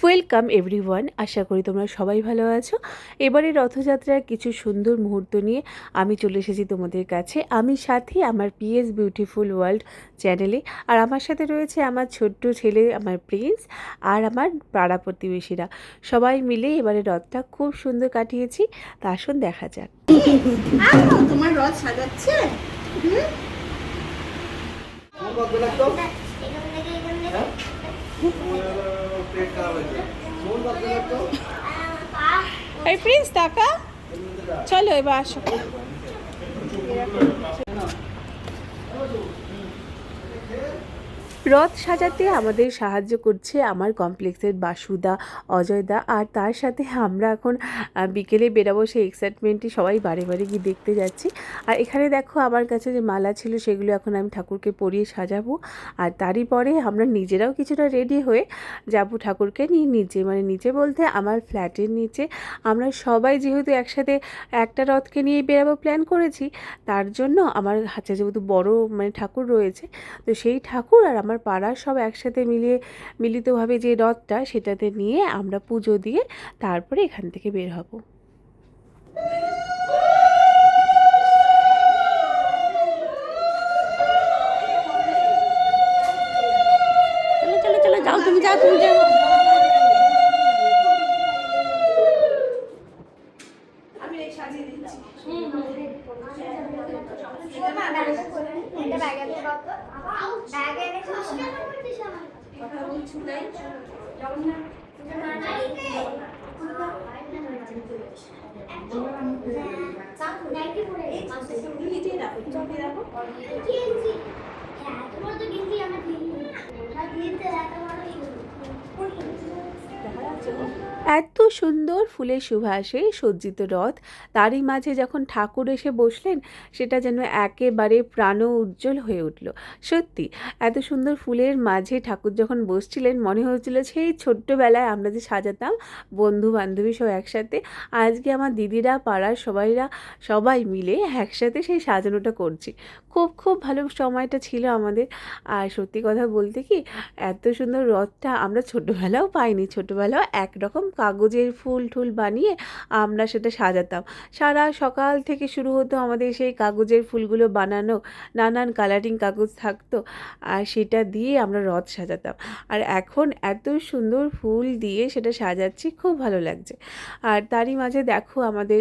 Welcome everyone, আশা করি তোমরা সবাই ভালো আছো। এবারে রথযাত্রার কিছু সুন্দর মুহূর্ত নিয়ে আমি চলে এসেছি তোমাদের কাছে। আমি সাথী আমার পিএস বিউটিফুল ওয়ার্ল্ড চ্যানেলে। আর আমার সাথে রয়েছে আমার ছোট্ট ছেলে, আমার প্রিন্স, আর আমার পাড়া প্রতিবেশীরা। সবাই মিলে এবারে রথটা খুব সুন্দর কাটিয়েছি। তা আসুন দেখা যাক। তোমার রথ সাজাচ্ছে। এই প্রিন্স টাকা, চলো এবার আসো। রথ সাজাতে আমাদের সাহায্য করছে আমার কমপ্লেক্সের বাসুদা, অজয়দা, আর তার সাথে আমরা এখন বিকেলে বেরাবো, সেই এক্সাইটমেন্টই সবাই বারে বারে গিয়ে দেখতে যাচ্ছি। আর এখানে দেখো আমার কাছে যে মালা ছিল সেগুলো এখন আমি ঠাকুরকে পরিয়ে সাজাবো। আর তারই পরে আমরা নিজেরাও কিছুটা রেডি হয়ে যাব ঠাকুরকে নিয়ে নিচে, মানে নিচে বলতে আমার ফ্ল্যাটের নিচে। আমরা সবাই যেহেতু একসাথে একটা রথকে নিয়ে বেরাবো প্ল্যান করেছি, তার জন্য আমার হাতে যেহেতু বড় মানে ঠাকুর রয়েছে, তো সেই ঠাকুর আর আমার পাড়ার সব একসাথে মিলিতভাবে যে রথটা সেটাতে নিয়ে আমরা পুজো দিয়ে তারপরে এখান থেকে বের হব। চলো চলো চলো, যাও তুমি, যাও তুমি, যাও। এত সুন্দর ফুলের সুবাসে সজ্জিত রথ, তারই মাঝে যখন ঠাকুর এসে বসলেন, সেটা যেন একেবারে প্রাণ উজ্জ্বল হয়ে উঠল। সত্যি এত সুন্দর ফুলের মাঝে ঠাকুর যখন বসছিলেন, মনে হচ্ছিল সেই ছোট্টবেলায় আমরা যে সাজাতাম বন্ধু বান্ধবী সব একসাথে। আজকে আমার দিদিরা, পাড়ার সবাই মিলে একসাথে সেই সাজানোটা করছি। খুব খুব ভালো সময়টা ছিল আমাদের। আর সত্যি কথা বলতে কি, এত সুন্দর রথটা আমরা ছোটোবেলাও পাইনি। ছোটোবেলাও একরকম কাগজের ফুল টুল বানিয়ে আমরা সেটা সাজাতাম। সারা সকাল থেকে শুরু হতো আমাদের সেই কাগজের ফুলগুলো বানানো, নানান কালারিং কাগজ থাকতো, আর সেটা দিয়ে আমরা রথ সাজাতাম। আর এখন এত সুন্দর ফুল দিয়ে সেটা সাজাচ্ছি, খুব ভালো লাগছে। আর তারই মাঝে দেখো আমাদের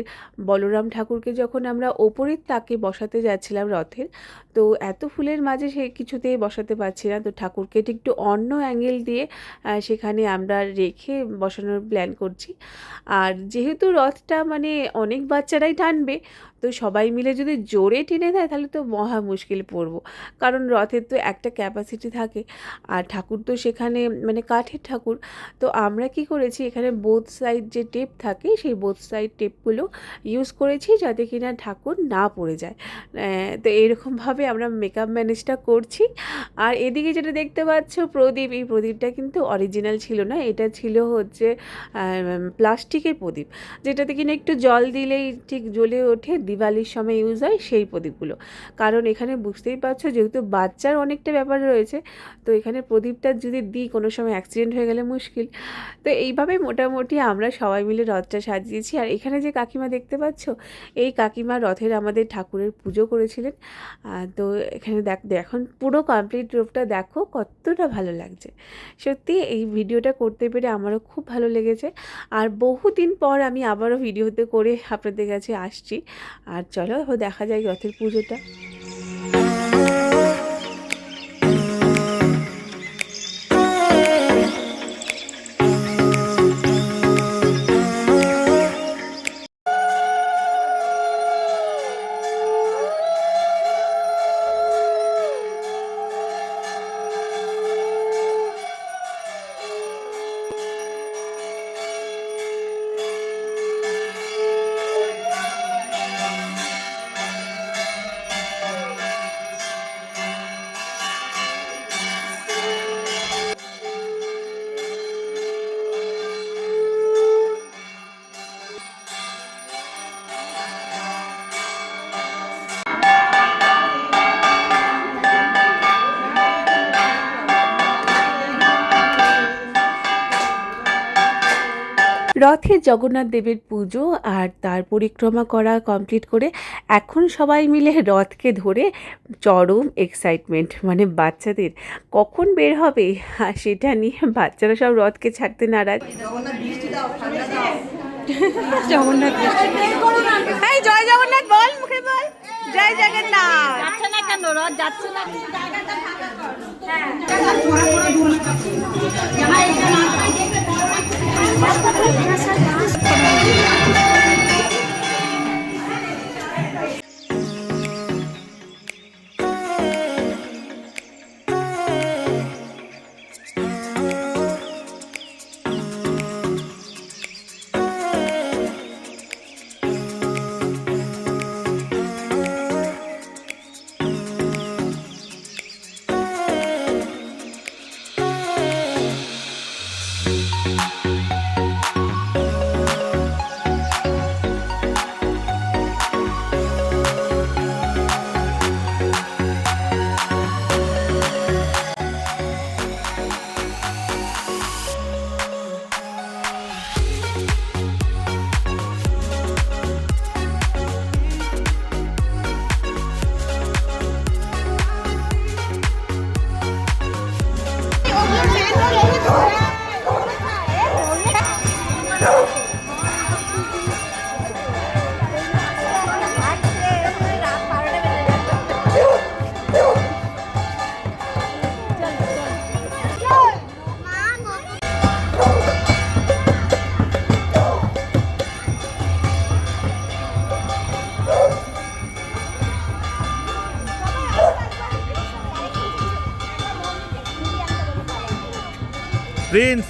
বলরাম ঠাকুরকে যখন আমরা ওপরের তাকে বসাতে যাচ্ছিলাম রথের, তো এত ফুলের মাঝে সে কিছুতেই বসাতে পারছি না, তো ঠাকুরকে একটু অন্য অ্যাঙ্গেল দিয়ে সেখানে আমরা রেখে বসানোর প্ল্যান করছি। আর যেহেতু রথটা মানে অনেক বাচ্চারাই টানবে, তো সবাই মিলে যদি জোরে টেনে দেয় তাহলে তো মহা মুশকিল পড়বো, কারণ রথের তো একটা ক্যাপাসিটি থাকে। আর ঠাকুর তো সেখানে মানে কাঠের ঠাকুর। তো আমরা কি করেছি, এখানে বোথ সাইড যে টেপ থাকে সেই বোথ সাইড টেপগুলো ইউজ করেছি যাতে কিনা ঠাকুর না পড়ে যায়। তো এরকমভাবে আমরা মেকআপ ম্যানেজটা করছি। আর এদিকে যেটা দেখতে পাচ্ছ প্রদীপ, এই প্রদীপটা কিন্তু অরিজিনাল ছিল না, এটা ছিল হচ্ছে প্লাস্টিকের প্রদীপ, যেটাতে কিনা একটু জল দিলেই ঠিক জ্বলে ওঠে, দিওয়ালির সময় ইউজ হয় সেই প্রদীপগুলো। কারণ এখানে বুঝতেই পারছো যেহেতু বাচ্চার অনেকটা ব্যাপার রয়েছে, তো এখানে প্রদীপটা যদি দিই কোনো সময় অ্যাক্সিডেন্ট হয়ে গেলে মুশকিল। তো এইভাবে মোটামুটি আমরা সবাই মিলে রথটা সাজিয়েছি। আর এখানে যে কাকিমা দেখতে পাচ্ছ, এই কাকিমা রথের আমাদের ঠাকুরের পুজো করেছিলেন। তো এখানে এখন পুরো কমপ্লিট রূপটা দেখো কতটা ভালো লাগছে। সত্যি এই ভিডিওটা করতে পেরে আমারও খুব ভালো লেগেছে। আর বহুদিন পর আমি আবারও ভিডিওতে করে আপনাদের কাছে আসছি। আর চলো দেখা যায় রথের পুজোটা। রথে জগন্নাথ দেবের পুজো আর তার পরিক্রমা করা কমপ্লিট করে এখন সবাই মিলে রথকে ধরে চরম এক্সাইটমেন্ট, মানে বাচ্চাদের কখন বের হবে আর সেটা নিয়ে বাচ্চারা সব রথকে ছাড়তে নারাজ। জগন্নাথ এই জয় জগন্নাথ বল, মুখে বল জয় জগন্নাথ। যাচ্ছে না কেন রথ যাচ্ছে না? প্রিন্স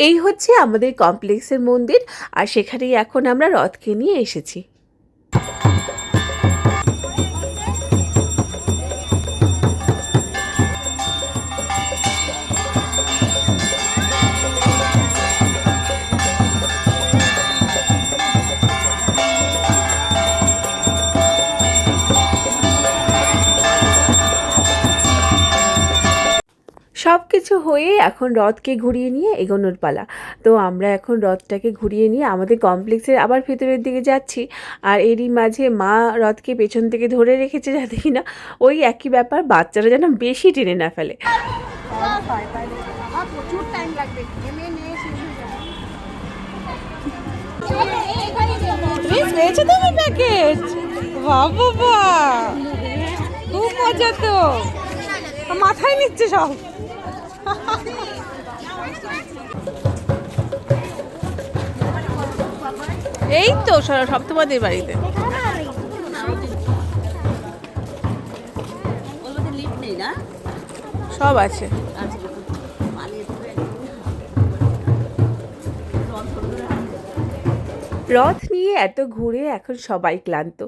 এই হচ্ছে আমাদের কমপ্লেক্সের মন্দির, আর সেখানেই এখন আমরা রথকে নিয়ে এসেছি। সব কিছু হয়ে এখন রথকে ঘুরিয়ে নিয়ে এগোনোর পালা। তো আমরা এখন রথটাকে ঘুরিয়ে নিয়ে আমাদের কমপ্লেক্সের আবার ভেতরের দিকে যাচ্ছি, আর এরই মাঝে মা রথকে পেছন থেকে ধরে রেখেছে যাতে কিনা ওই একই ব্যাপার, বাচ্চারা যেন বেশি টেনে না ফেলে। প্রচুর টাইম লাগবে। পেয়েছো তুমি প্যাকেট? বাবা খুব মজা তো, মাথায় নিচ্ছে সব। এই তো সব তোমাদের বাড়িতে সব আছে। রথ নিয়ে এত ঘুরে এখন সবাই ক্লান্ত,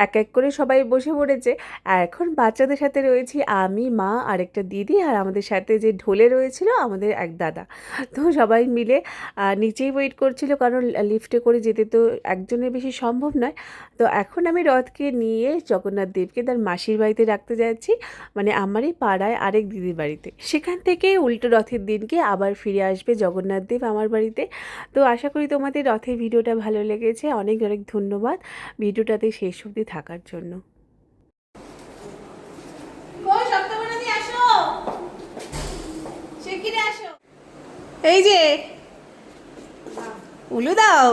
এক এক করে সবাই বসে পড়েছে। আর এখন বাচ্চাদের সাথে রয়েছি আমি, মা আর একটা দিদি, আর আমাদের সাথে যে ঢোলে রয়েছিল আমাদের এক দাদা। তো সবাই মিলে নিচেই ওয়েট করছিল, কারণ লিফটে করে যেতে তো একজনের বেশি সম্ভব নয়। তো এখন আমি রথকে নিয়ে জগন্নাথ দেবকে তার মাসির বাড়িতে রাখতে যাচ্ছি, মানে আমারই পাড়ায় আরেক দিদির বাড়িতে। সেখান থেকে উল্টো রথের দিনকে আবার ফিরে আসবে জগন্নাথ দেব আমার বাড়িতে। তো আশা করি তোমাদের রথের ভিডিওটা ভালো লেগেছে। অনেক অনেক ধন্যবাদ ভিডিওটাতে শেষ অবধি থাকার জন্য। এই যে উলু দাও।